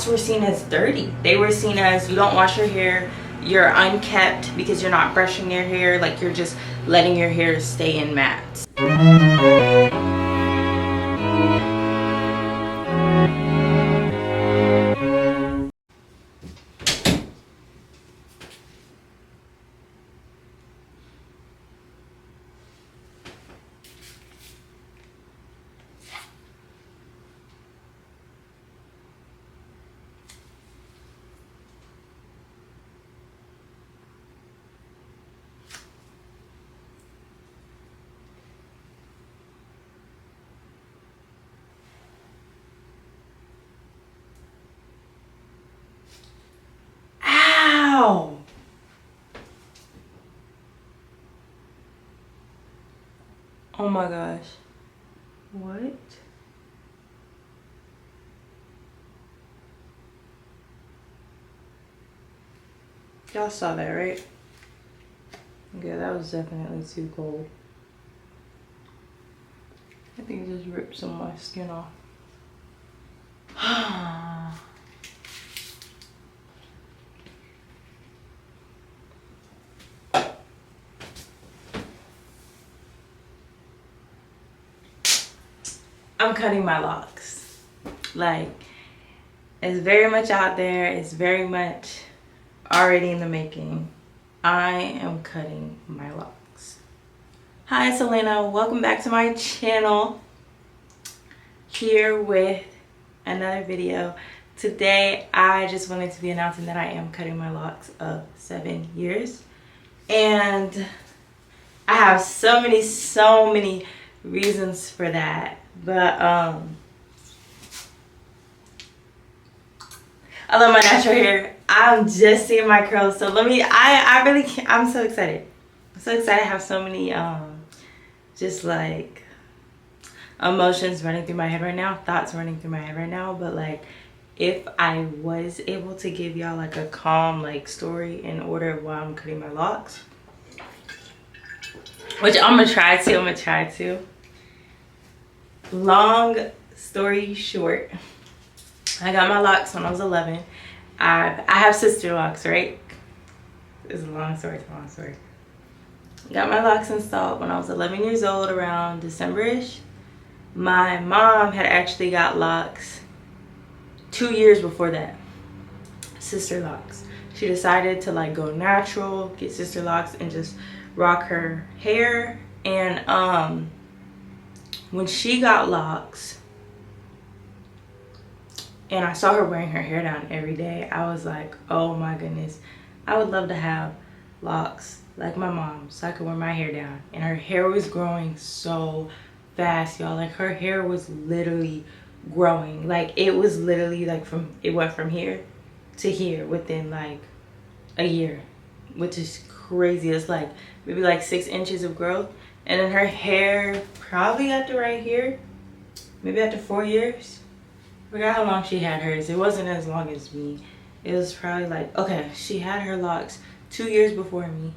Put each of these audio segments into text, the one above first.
were seen as dirty. They were seen as, you don't wash your hair, you're unkept because you're not brushing your hair, like you're just letting your hair stay in mats. Ow! Oh my gosh. What? Y'all saw that, right? Yeah, that was definitely too cold. I think it just ripped some of my skin off. I'm cutting my locks. Like, it's very much out there. It's very much already in the making. I am cutting my locks. Hi, Selena. Welcome back to my channel. Here with another video. Today, I just wanted to be announcing that I am cutting my locks of 7 years. And I have so many reasons for that. But I love my natural hair. I'm just seeing my curls, so I really can't. I'm so excited. I'm so excited to have so many just like emotions running through my head right now, thoughts running through my head right now. But like, if I was able to give y'all like a calm like story in order of why I'm cutting my locks, which I'm gonna try to. Long story short, I got my locks when I was 11. I have sister locks, right? It's a long story, Got my locks installed when I was 11 years old, around December-ish. My mom had actually got locks 2 years before that. Sister locks. She decided to like go natural, get sister locks, and just rock her hair. And when she got locks, and I saw her wearing her hair down every day, I was like, oh my goodness, I would love to have locks like my mom so I could wear my hair down. And her hair was growing so fast, y'all. Like, her hair was literally growing. Like, it was literally like it went from here to here within like a year, which is crazy. It's like maybe like 6 inches of growth. And then her hair probably got to right here, maybe after 4 years. I forgot how long she had hers. It wasn't as long as me. It was probably like, okay, she had her locks 2 years before me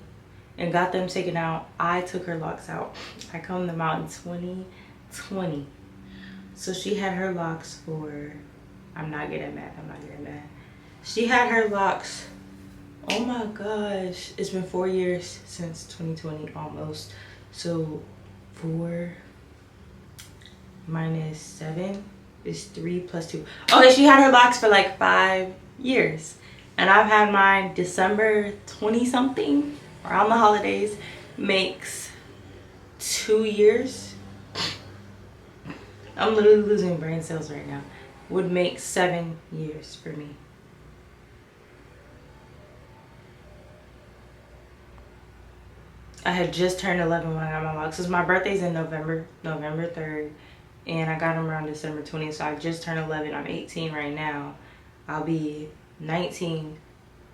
and got them taken out. I took her locks out. I combed them out in 2020. So she had her locks for, I'm not good at math. She had her locks, oh my gosh, it's been 4 years since 2020 almost. So 4 minus 7 is 3 plus 2. Okay, she had her locks for like 5 years. And I've had mine December 20 something, around the holidays, makes 2 years. I'm literally losing brain cells right now. Would make 7 years for me. I had just turned 11 when I got my locks. Cause my birthday's in November 3rd. And I got them around December 20th. So I just turned 11. I'm 18 right now. I'll be 19.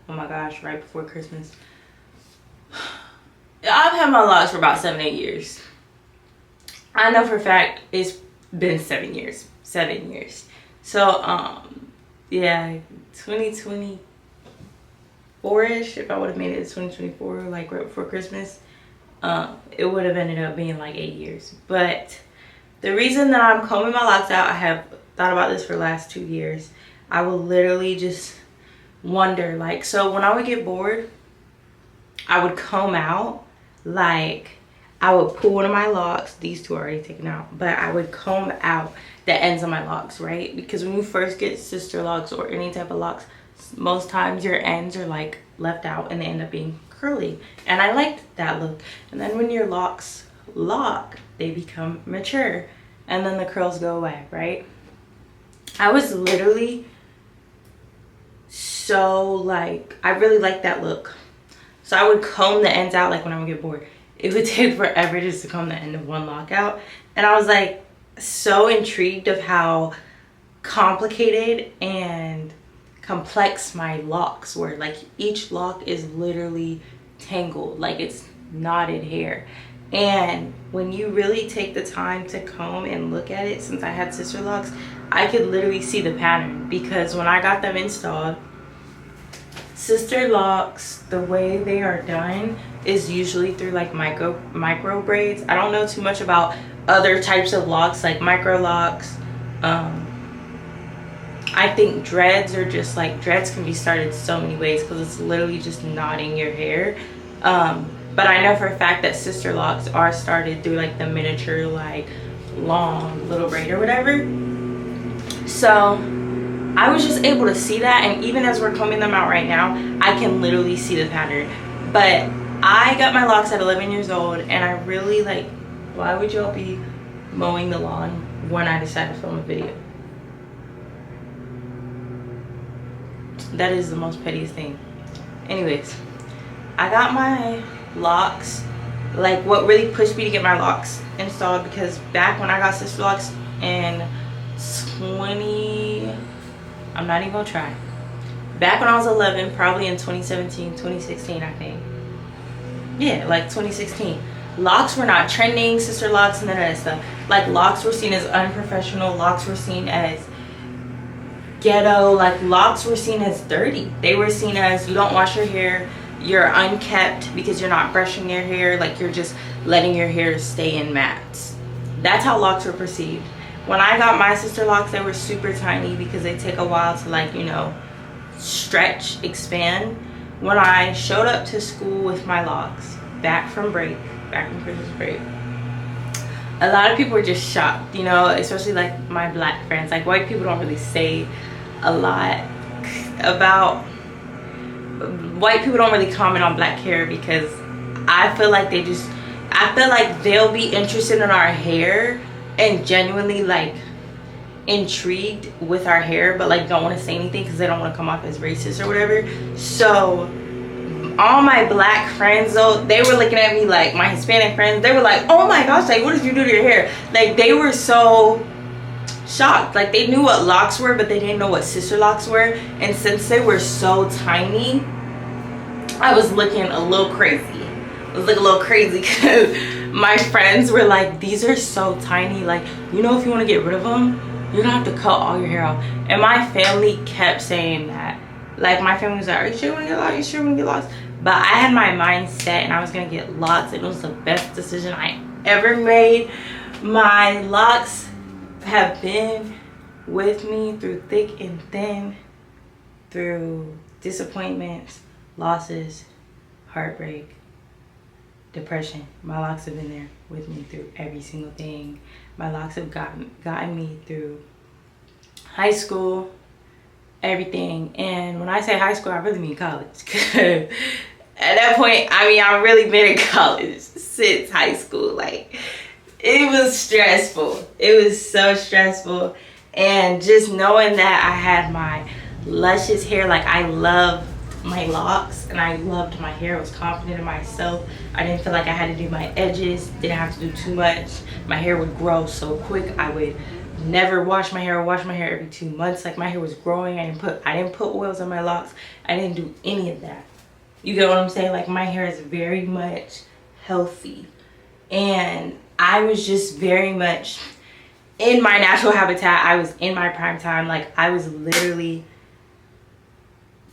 Oh my gosh, right before Christmas. I've had my locks for about 7-8 years. I know for a fact it's been 7 years. 7 years. So yeah, 2024-ish, if I would have made it to 2024, like right before Christmas, it would have ended up being like 8 years. But the reason that I'm combing my locks out, I have thought about this for the last 2 years. I would literally just wonder, like, so when I would get bored, I would comb out, like, I would pull one of my locks. These two are already taken out, but I would comb out the ends of my locks, right? Because when you first get sister locks or any type of locks, most times your ends are like left out and they end up being curly. And I liked that look. And then when your locks lock, they become mature and then the curls go away, right? I was literally so like, I really liked that look. So I would comb the ends out, like when I would get bored. It would take forever just to comb the end of one lock out. And I was like so intrigued of how complicated and complex my locks were. Like each lock is literally tangled, like it's knotted hair. And when you really take the time to comb and look at it, since I had sister locks, I could literally see the pattern. Because when I got them installed, sister locks, the way they are done is usually through like micro braids. I don't know too much about other types of locks, like micro locks. I think dreads are just like, dreads can be started so many ways because it's literally just knotting your hair. But I know for a fact that sister locks are started through like the miniature, like long little braid or whatever. So I was just able to see that, and even as we're combing them out right now, I can literally see the pattern. But I got my locks at 11 years old, and I really like, why would y'all be mowing the lawn when I decided to film a video? That is the most pettiest thing. Anyways, I got my locks, like what really pushed me to get my locks installed, because back when I got sister locks in I'm not even gonna try. Back when I was 11, probably in 2017, 2016, I think. Yeah, like 2016. Locks were not trending, sister locks, and none of that stuff. Like locks were seen as unprofessional. Locks were seen as ghetto. Like locks were seen as dirty. They were seen as, you don't wash your hair, you're unkept because you're not brushing your hair, like you're just letting your hair stay in mats. That's how locks were perceived. When I got my sister locks, they were super tiny because they take a while to, like, you know, stretch, expand. When I showed up to school with my locks back from Christmas break, a lot of people were just shocked, you know, especially like my black friends. Like white people don't really say a lot about, white people don't really comment on black hair because I feel like they'll be interested in our hair and genuinely like intrigued with our hair, but like don't want to say anything because they don't want to come off as racist or whatever. So all my black friends though, they were looking at me, like my Hispanic friends, they were like, oh my gosh, like what did you do to your hair? Like they were so shocked. Like they knew what locks were, but they didn't know what sister locks were. And since they were so tiny, I was looking a little crazy. I was looking a little crazy because my friends were like, these are so tiny, like, you know, if you want to get rid of them, you're gonna have to cut all your hair off. And my family kept saying that. Like my family was like, are you sure you want to get locks? Are you sure you want to get locks? But I had my mind set and I was gonna get locks, and it was the best decision I ever made. My locks have been with me through thick and thin, through disappointments, losses, heartbreak, depression. My locks have been there with me through every single thing. My locks have gotten me through high school, everything. And when I say high school, I really mean college. At that point, I mean, I've really been in college since high school. Like, it was stressful. It was so stressful. And just knowing that I had my luscious hair, like I loved my locks and I loved my hair. I was confident in myself. I didn't feel like I had to do my edges, didn't have to do too much. My hair would grow so quick. I would never wash my hair. I wash my hair every 2 months. Like my hair was growing. I didn't put oils on my locks. I didn't do any of that. You get what I'm saying? Like my hair is very much healthy. And I was just very much in my natural habitat. I was in my prime time. Like I was literally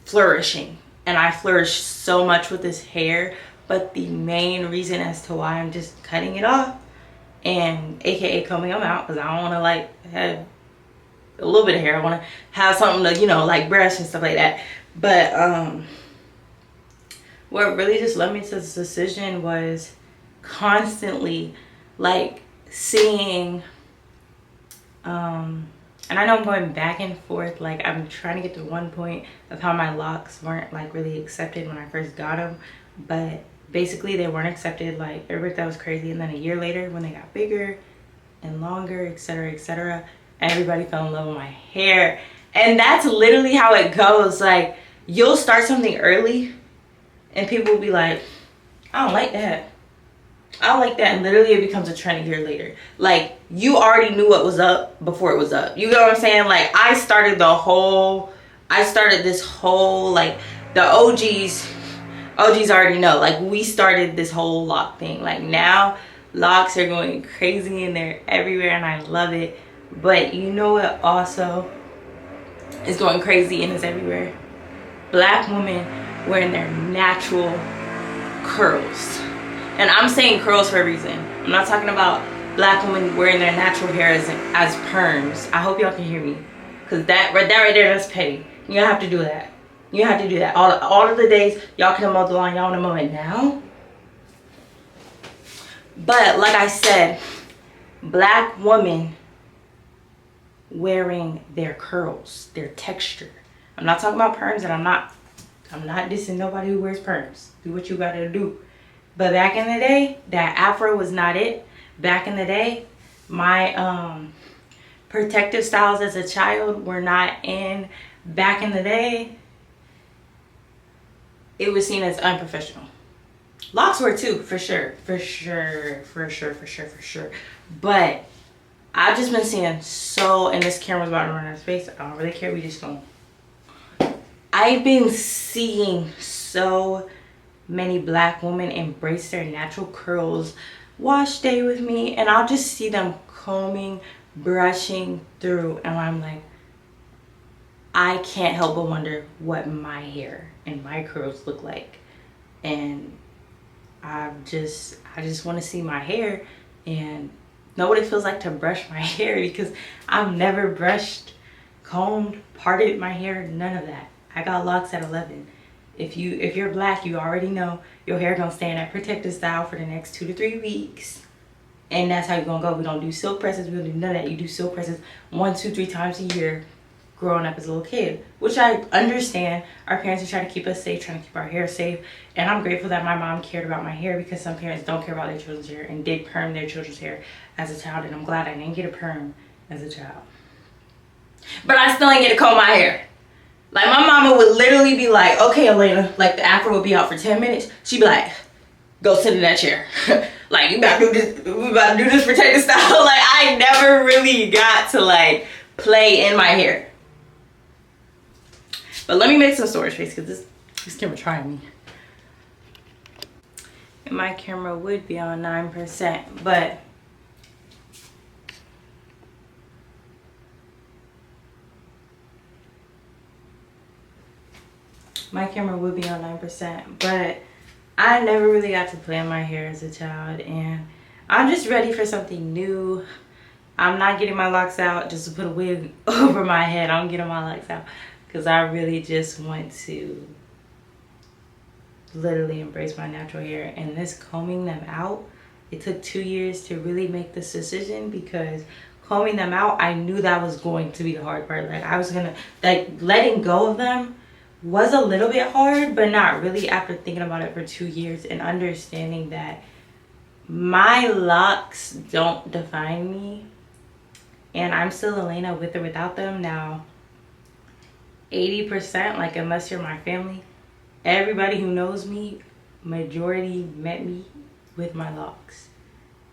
flourishing. And I flourished so much with this hair. But the main reason as to why I'm just cutting it off and aka combing them out, because I don't want to like have a little bit of hair. I want to have something to, you know, like brush and stuff like that. But what really just led me to this decision was constantly like seeing and I know I'm going back and forth, like I'm trying to get to one point of how my locks weren't like really accepted when I first got them, but basically they weren't accepted. Like everybody thought was crazy, and then a year later when they got bigger and longer, etc., everybody fell in love with my hair. And that's literally how it goes. Like you'll start something early and people will be like, I don't like that, I don't like that, and literally it becomes a trend a year later. Like you already knew what was up before it was up. You know what I'm saying? Like I started this whole, like the OGs already know. Like we started this whole lock thing. Like now locks are going crazy and they're everywhere and I love it. But you know what also is going crazy and is everywhere? Black women wearing their natural curls. And I'm saying curls for a reason. I'm not talking about black women wearing their natural hair as perms. I hope y'all can hear me, because that right there, that's petty. You don't have to do that. You have to do that. All of the days y'all can mow the lawn, y'all want to mow it now. But like I said, black women wearing their curls, their texture. I'm not talking about perms, and I'm not dissing nobody who wears perms. Do what you gotta do. But back in the day, that afro was not it. Back in the day, my protective styles as a child were not in. Back in the day, it was seen as unprofessional. Locks were too, for sure. But I've just been seeing and this camera's about to run out of space. I don't really care, we just gonna. I've been seeing so many black women embrace their natural curls, wash day with me, and I'll just see them combing, brushing through, and I'm like, I can't help but wonder what my hair and my curls look like. And I just want to see my hair and know what it feels like to brush my hair, because I've never brushed, combed, parted my hair, none of that. I got locks at 11. If you're black, you already know your hair gonna stay in that protective style for the next 2 to 3 weeks, and that's how you're gonna go. We don't do silk presses, we don't do none of that. You do silk presses 1, 2, 3 times a year growing up as a little kid, which I understand. Our parents are trying to keep us safe, trying to keep our hair safe, and I'm grateful that my mom cared about my hair, because some parents don't care about their children's hair and did perm their children's hair as a child, and I'm glad I didn't get a perm as a child. But I still ain't get to comb my hair. Like my mama would literally be like, okay, Elena, like the afro would be out for 10 minutes. She'd be like, go sit in that chair. Like you about to do this, we about to do this protective style. Like I never really got to like play in my hair. But let me make some storage space, because this camera trying me. And my camera would be on 9%, but my camera would be on 9%, but I never really got to play in my hair as a child, and I'm just ready for something new. I'm not getting my locks out just to put a wig over my head. I'm getting my locks out because I really just want to literally embrace my natural hair. And this combing them out, it took 2 years to really make this decision, because combing them out, I knew that was going to be the hard part. Like I was gonna, like letting go of them was a little bit hard, but not really, after thinking about it for 2 years and understanding that my locks don't define me, and I'm still Elena with or without them. Now 80%, like unless you're my family, everybody who knows me, majority met me with my locks.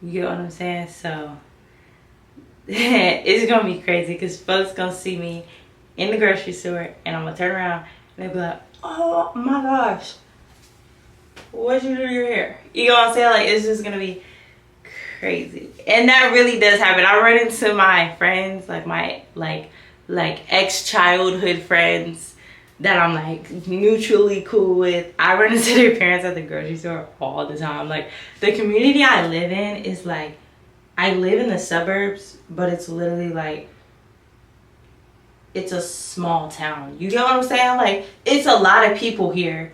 You get what I'm saying? So it's gonna be crazy, because folks gonna see me in the grocery store and I'm gonna turn around and they'll be like, oh my gosh, what'd you do to your hair? You know what I'm saying? Like it's just gonna be crazy. And that really does happen. I run into my friends, like my like ex-childhood friends that I'm like mutually cool with. I run into their parents at the grocery store all the time. Like the community I live in is like, I live in the suburbs, but it's literally like it's a small town. You get what I'm saying? Like, it's a lot of people here,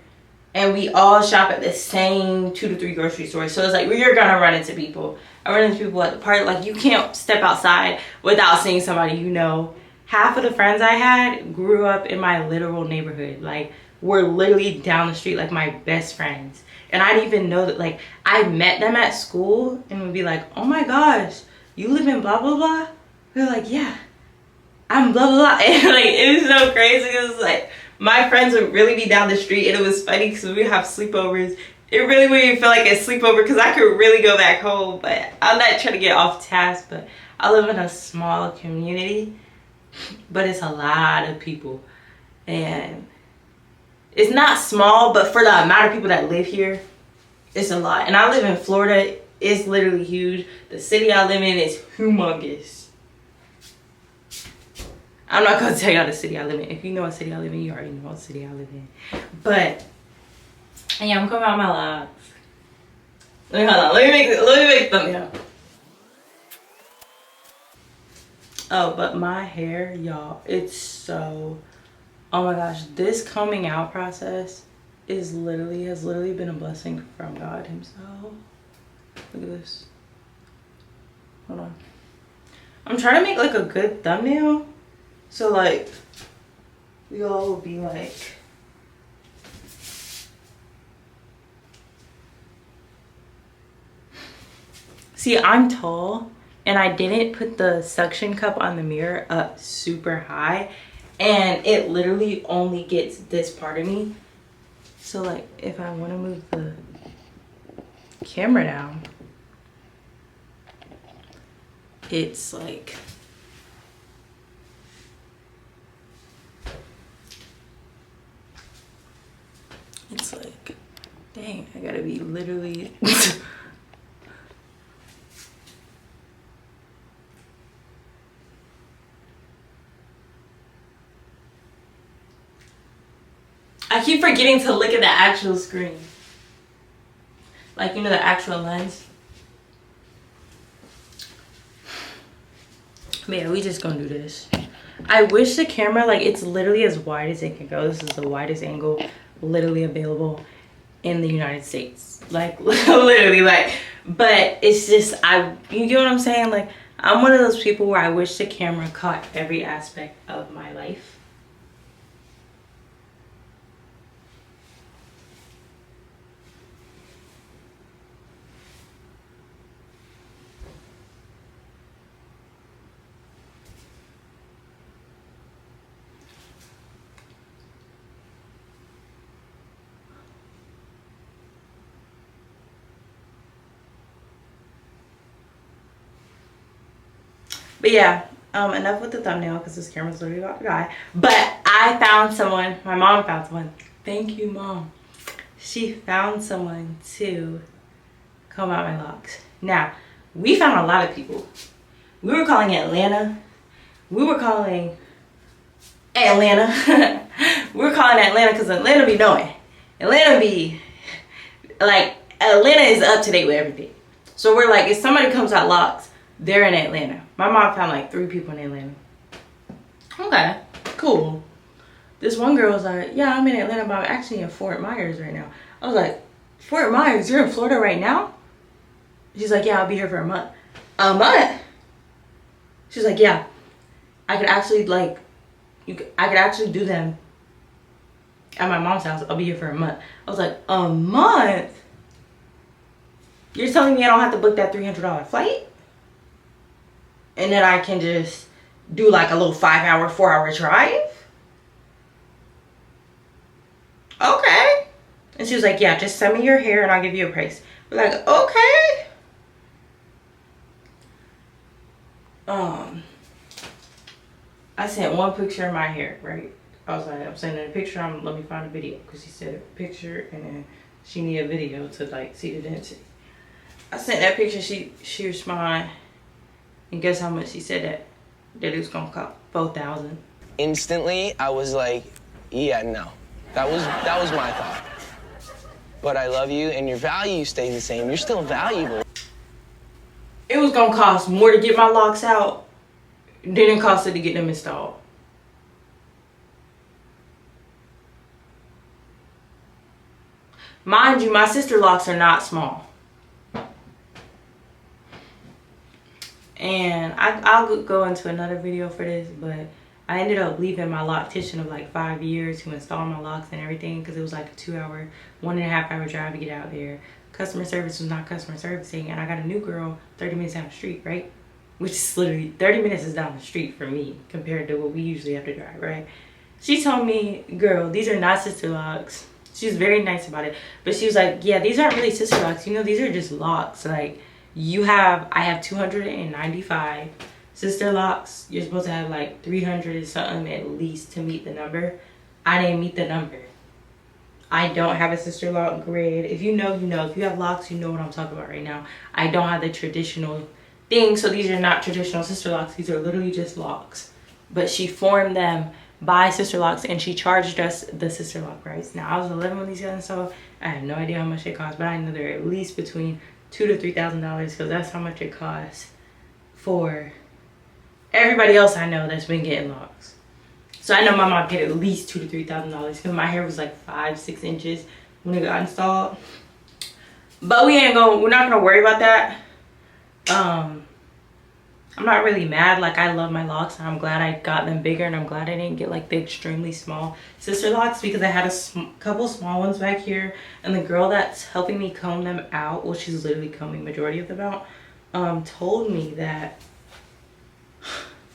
and we all shop at the same 2 to 3 grocery stores. So it's like, you're gonna run into people. I run into people at the park. Like, you can't step outside without seeing somebody you know. Half of the friends I had grew up in my literal neighborhood. Like, we're literally down the street, like my best friends. And I didn't even know that, like, I met them at school and would be like, oh my gosh, you live in blah, blah, blah? They're like, yeah, I'm blah, blah, blah. And like, it was so crazy. It was like, my friends would really be down the street, and it was funny because we would have sleepovers. It really made me feel like a sleepover because I could really go back home, but I'm not trying to get off task. But I live in a small community, but it's a lot of people, and it's not small, but for the amount of people that live here, it's a lot. And I live in Florida. It's literally huge. The city I live in is humongous. I'm not gonna tell y'all the city I live in. If you know what city I live in, you already know what city I live in. But yeah, I'm coming out my locks. Hold on. Let me make the thumbnail. Oh, but my hair, y'all, it's so, oh my gosh, this coming out process has literally been a blessing from God himself. Look at this. Hold on. I'm trying to make like a good thumbnail. So like, we all will be like, see, I'm tall, and I didn't put the suction cup on the mirror up super high, and it literally only gets this part of me. So like, if I want to move the camera down, it's like, it's like, dang, I gotta be literally I keep forgetting to look at the actual screen. Like, you know, the actual lens. But yeah, we just gonna do this. I wish the camera, like, it's literally as wide as it can go. This is the widest angle literally available in the United States. Like, literally, like, but it's just, you get what I'm saying? Like, I'm one of those people where I wish the camera caught every aspect of my life. But yeah, enough with the thumbnail because this camera's literally about to die. But I found someone, my mom found someone. Thank you, Mom. She found someone to comb out my locks. Now, we found a lot of people. We were calling Atlanta. We were calling Atlanta. We were calling Atlanta because Atlanta be knowing. Atlanta be, like, Atlanta is up to date with everything. So we're like, if somebody comes out locks, they're in Atlanta. My mom found like 3 people in Atlanta. Okay, cool. This one girl was like, yeah, I'm in Atlanta, but I'm actually in Fort Myers right now. I was like, Fort Myers, you're in Florida right now? She's like, yeah, I'll be here for a month. A month? She's like, yeah, I could actually like, I could actually do them at my mom's house. I'll be here for a month. I was like, a month? You're telling me I don't have to book that $300 flight? And then I can just do like a little 5-hour, 4-hour drive? Okay. And she was like, yeah, just send me your hair and I'll give you a price. We're like, okay. I sent one picture of my hair, right? I was like, I'm sending a picture, let me find a video. Because she said a picture and then she needed a video to like see the density. I sent that picture, she responded. And guess how much she said that it was gonna cost? $4,000. Instantly, I was like, yeah, no. That was my thought. But I love you, and your value stays the same. You're still valuable. It was gonna cost more to get my locks out than it costed to get them installed. Mind you, my sister locks are not small. And I'll go into another video for this, but I ended up leaving my loctician of like 5 years to install my locks and everything because it was like a 2-hour, 1.5 hour drive to get out there. Customer service was not customer servicing, and I got a new girl 30 minutes down the street, right? Which is literally 30 minutes is down the street for me compared to what we usually have to drive, right? She told me, girl, these are not sister locks. She was very nice about it, but she was like, yeah, these aren't really sister locks. You know, these are just locks. Like, I have 295 sister locks. You're supposed to have like 300 and something at least to meet the number. I didn't meet the number. I don't have a sister lock grid. If you know, you know. If you have locks, you know what I'm talking about right now. I don't have the traditional thing, so these are not traditional sister locks. These are literally just locks. But she formed them by sister locks, and she charged us the sister lock price. Now, I was 11 when these guys, so I have no idea how much it cost, but I know they're at least between $2,000 to $3,000 because that's how much it costs for everybody else I know that's been getting locks. So I know my mom paid at least $2,000 to $3,000 because my hair was like 5-6 inches when it got installed. But we're not gonna worry about that. I'm not really mad. Like, I love my locks, and I'm glad I got them bigger, and I'm glad I didn't get like the extremely small sister locks because I had a couple small ones back here, and the girl that's helping me comb them out, well, she's literally combing majority of them out, told me that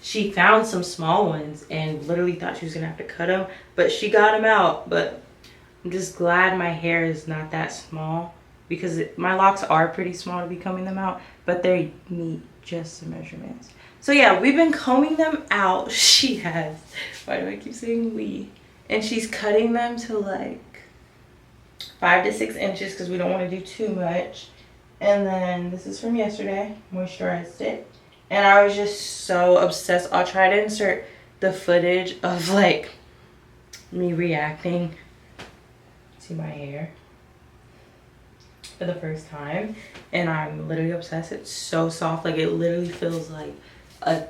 she found some small ones and literally thought she was gonna have to cut them, but she got them out. But I'm just glad my hair is not that small because my locks are pretty small to be combing them out, but they meet just the measurements. So yeah, we've been combing them out. She has, why do I keep saying we? And she's cutting them to like 5 to 6 inches because we don't want to do too much. And then this is from yesterday, moisturized it. And I was just so obsessed. I'll try to insert the footage of like me reacting to my hair for the first time, and I'm literally obsessed. It's so soft. Like, it literally feels like a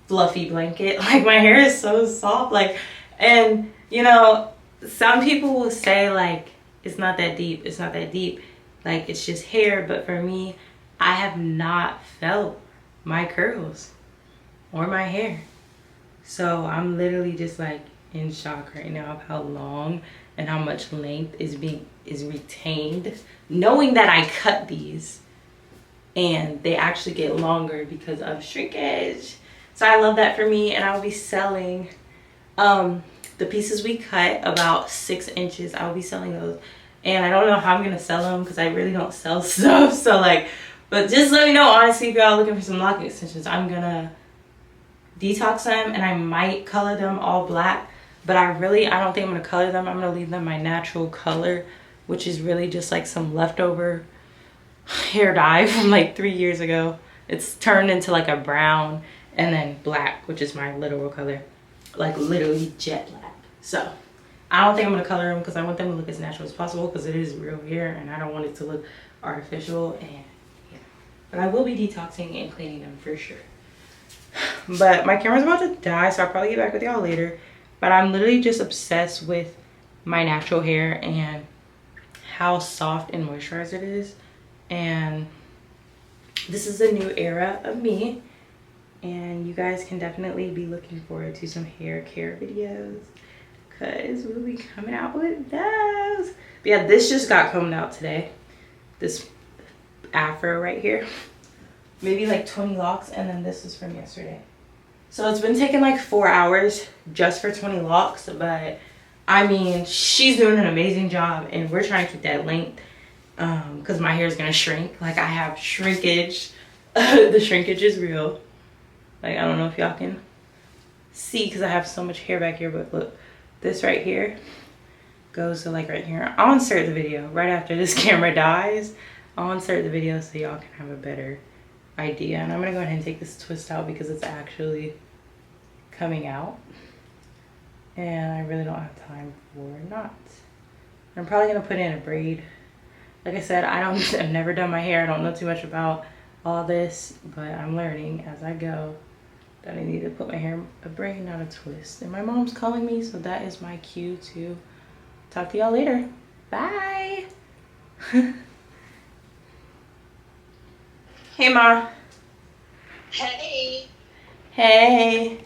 fluffy blanket. Like, my hair is so soft. Like, and you know, some people will say like it's not that deep, it's not that deep, like it's just hair. But for me, I have not felt my curls or my hair, so I'm literally just like in shock right now of how long and how much length is retained, knowing that I cut these and they actually get longer because of shrinkage. So I love that for me, and I'll be selling the pieces we cut about 6 inches. I'll be selling those, and I don't know how I'm gonna sell them because I really don't sell stuff. So like, but just let me know honestly if y'all looking for some lock extensions. I'm gonna detox them, and I might color them all black, but I don't think I'm gonna color them. I'm gonna leave them my natural color, which is really just like some leftover hair dye from like 3 years ago. It's turned into like a brown and then black, which is my literal color, like literally jet black. So I don't think I'm gonna color them because I want them to look as natural as possible because it is real hair and I don't want it to look artificial. And yeah, but I will be detoxing and cleaning them for sure. But my camera's about to die, so I'll probably get back with y'all later. But I'm literally just obsessed with my natural hair and how soft and moisturized it is. And this is a new era of me, and you guys can definitely be looking forward to some hair care videos because we'll be coming out with those. But yeah, this just got combed out today, this afro right here, maybe like 20 locks, and then this is from yesterday. So it's been taking like 4 hours just for 20 locks, but I mean, she's doing an amazing job, and we're trying to keep that length because my hair is gonna shrink. Like, I have shrinkage. The shrinkage is real. Like, I don't know if y'all can see because I have so much hair back here, but look, this right here goes to like right here. I'll insert the video right after this camera dies. I'll insert the video so y'all can have a better idea. And I'm gonna go ahead and take this twist out because it's actually coming out, and I really don't have time for knots. I'm probably gonna put in a braid. Like I said, I've never done my hair. I don't know too much about all this, but I'm learning as I go that I need to put my hair a braid, not a twist. And my mom's calling me, so that is my cue to talk to y'all later. Bye. Hey, Ma. Hey. Hey.